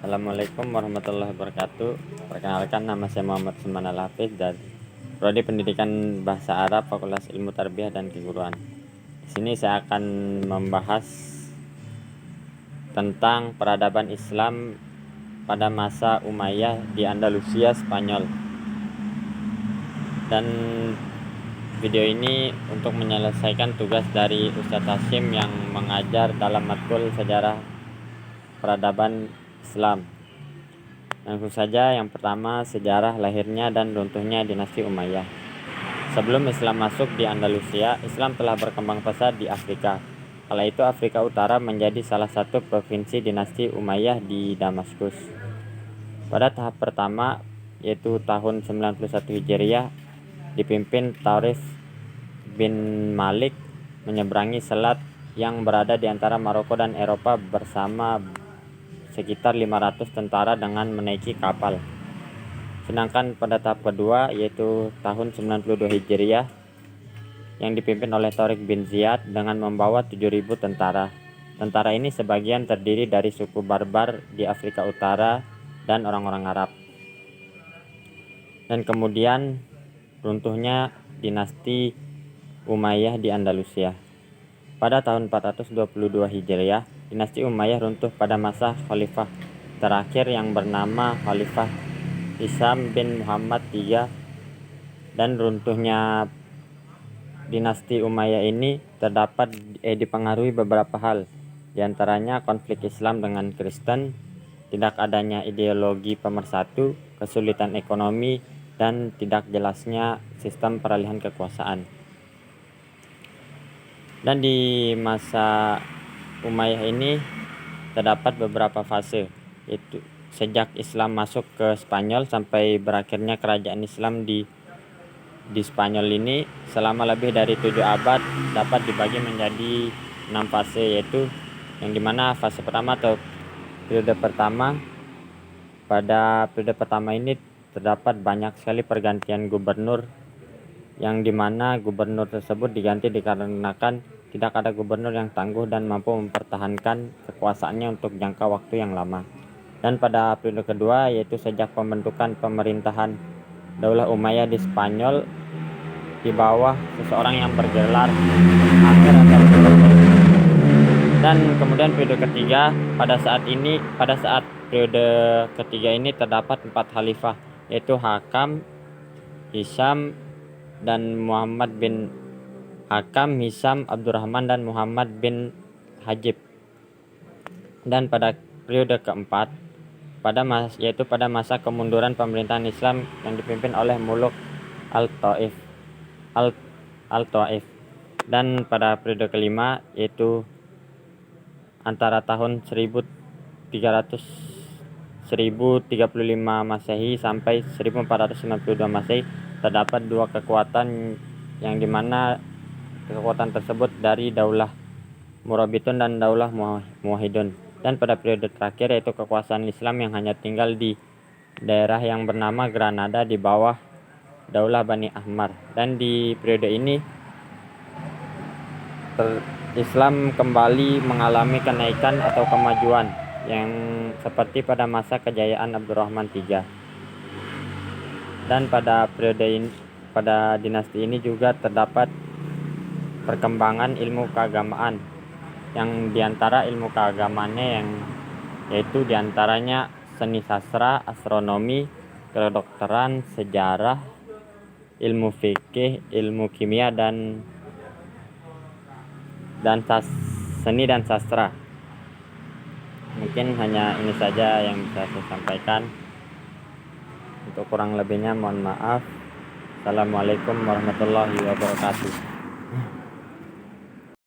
Assalamualaikum warahmatullahi wabarakatuh. Perkenalkan, nama saya Muhammad Sulman Al-Hafiz dari Prodi Pendidikan Bahasa Arab Fakultas Ilmu Tarbiyah dan Keguruan. Di sini saya akan membahas tentang peradaban Islam pada masa Umayyah di Andalusia, Spanyol. Dan video ini untuk menyelesaikan tugas dari Ustadz Hashim yang mengajar dalam matkul sejarah peradaban Islam. Langsung saja, yang pertama, sejarah lahirnya dan runtuhnya dinasti Umayyah. Sebelum Islam masuk di Andalusia, Islam telah berkembang pesat di Afrika. Kala itu Afrika Utara menjadi salah satu provinsi dinasti Umayyah di Damaskus. Pada tahap pertama, yaitu tahun 91 Hijriah, dipimpin Taurif bin Malik menyeberangi selat yang berada di antara Maroko dan Eropa bersama sekitar 500 tentara dengan menaiki kapal. Sedangkan pada tahap kedua, yaitu tahun 92 Hijriah, yang dipimpin oleh Tariq bin Ziyad dengan membawa 7.000 tentara. Tentara ini sebagian terdiri dari suku Barbar di Afrika Utara dan orang-orang Arab. Dan kemudian runtuhnya dinasti Umayyah di Andalusia. Pada tahun 422 Hijriah, dinasti Umayyah runtuh pada masa khalifah terakhir yang bernama Khalifah Hisham bin Muhammad III. Dan runtuhnya dinasti Umayyah ini dipengaruhi beberapa hal, diantaranya konflik Islam dengan Kristen, tidak adanya ideologi pemersatu, kesulitan ekonomi, dan tidak jelasnya sistem peralihan kekuasaan. Dan di masa Umayyah ini terdapat beberapa fase, yaitu sejak Islam masuk ke Spanyol sampai berakhirnya kerajaan Islam di Spanyol ini selama lebih dari 7 abad dapat dibagi menjadi 6 fase, yaitu yang dimana fase pertama atau periode pertama. Pada periode pertama ini terdapat banyak sekali pergantian gubernur, yang dimana gubernur tersebut diganti dikarenakan tidak ada gubernur yang tangguh dan mampu mempertahankan kekuasaannya untuk jangka waktu yang lama. Dan pada periode kedua, yaitu sejak pembentukan pemerintahan Daulah Umayyah di Spanyol di bawah seseorang yang bergelar Amir atau Sultan. Dan kemudian periode ketiga, pada saat periode ketiga ini terdapat 4 khalifah, yaitu Hakam, Hisham, dan Muhammad bin Hakam, Hisham, Abdurrahman, dan Muhammad bin Hajib. Dan pada periode keempat, pada masa kemunduran pemerintahan Islam yang dipimpin oleh Muluk Al-Taif. Dan pada periode kelima, yaitu antara tahun 1035 Masehi sampai 1492 Masehi, terdapat 2 kekuatan, yang dimana kekuatan tersebut dari Daulah Murabitun dan Daulah Muwahhidun. Dan pada periode terakhir, yaitu kekuasaan Islam yang hanya tinggal di daerah yang bernama Granada di bawah Daulah Bani Ahmar. Dan di periode ini Islam kembali mengalami kenaikan atau kemajuan yang seperti pada masa kejayaan Abdurrahman III. Dan pada dinasti ini juga terdapat perkembangan ilmu keagamaan, yang diantara ilmu keagamaannya yaitu diantaranya seni sastra, astronomi, kedokteran, sejarah, ilmu fikih, ilmu kimia, dan seni dan sastra. Mungkin hanya ini saja yang bisa saya sampaikan. Untuk kurang lebihnya mohon maaf. Assalamualaikum warahmatullahi wabarakatuh.